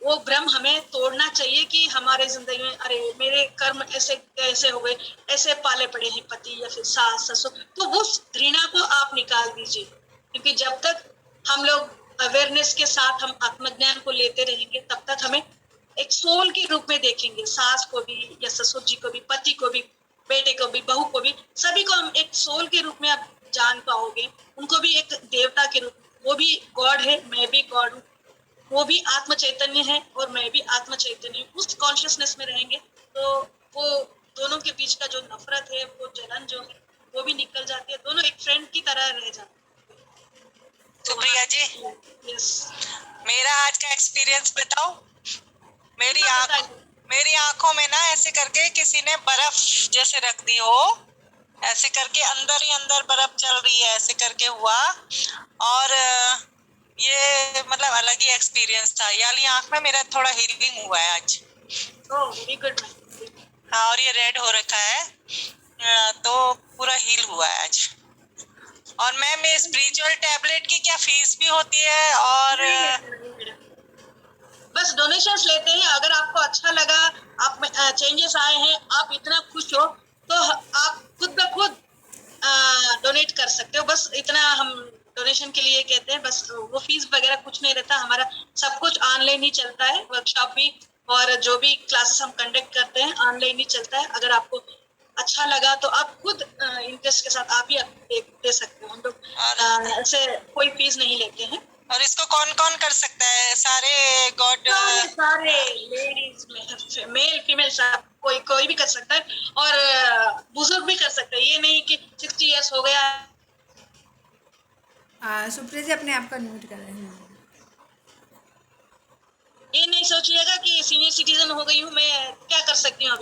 वो भ्रम हमें तोड़ना चाहिए कि हमारे जिंदगी में अरे मेरे कर्म ऐसे कैसे हो गए, ऐसे पाले पड़े हैं पति या फिर सास ससुर। तो उस घृणा को आप निकाल दीजिए, क्योंकि जब तक हम लोग अवेयरनेस के साथ हम आत्मज्ञान को लेते रहेंगे, तब तक हमें एक सोल के रूप में देखेंगे। सास को भी या ससुर जी को भी, पति को भी, बेटे को भी, बहू को भी, सभी को हम एक सोल के रूप में आप जान पाओगे। उनको भी एक देवता के रूप में, वो भी गॉड है, मैं भी गॉड हूँ, वो भी आत्म चैतन्य है और मैं भी आत्म चैतन्य हूँ। उस कॉन्शियसनेस में रहेंगे तो वो दोनों के बीच का जो नफरत है, वो जलन जो है, वो भी निकल जाती है। दोनों एक फ्रेंड की तरह रह जाते हैं। सुप्रिया जी, यस, मेरा आज का एक्सपीरियंस बताओ। मेरी आंखों में ना ऐसे करके किसी ने बर्फ जैसे रख दी हो, ऐसे करके अंदर ही अंदर बर्फ चल रही है, ऐसे करके हुआ। और ये मतलब अलग ही एक्सपीरियंस था। याली आंख में मेरा थोड़ा हीलिंग हुआ है आज। Very good. हाँ, और ये रेड हो रखा है, तो पूरा हील हुआ है आज। और मैम, ये स्पिरिचुअल टैबलेट की क्या फीस भी होती है? और बस डोनेशंस लेते हैं। अगर आपको अच्छा लगा, आप चेंजेस आए हैं, आप इतना खुश हो, तो आप खुद ब खुद डोनेट कर सकते हो। बस इतना हम डोनेशन के लिए कहते हैं। बस वो फीस वगैरह कुछ नहीं रहता, हमारा सब कुछ ऑनलाइन ही चलता है। वर्कशॉप भी और जो भी क्लासेस हम कंडक्ट करते हैं ऑनलाइन ही चलता है। अगर आपको अच्छा लगा तो आप खुद इंटरेस्ट के साथ आप ही दे सकते हो। हम लोग ऐसे कोई फीस नहीं लेते हैं। और इसको कौन कौन कर सकता है? सारे गॉड, सारे लेडीज में मेल फीमेल सब कोई कोई भी कर सकता है, और बुजुर्ग भी कर सकता है। ये नहीं कि 60 इयर्स हो गया। सुप्रिया जी अपने आप का म्यूट कर रहे हैं। ये नहीं सोचिएगा कि सीनियर सिटीजन हो गई हूँ, मैं क्या कर सकती हूँ।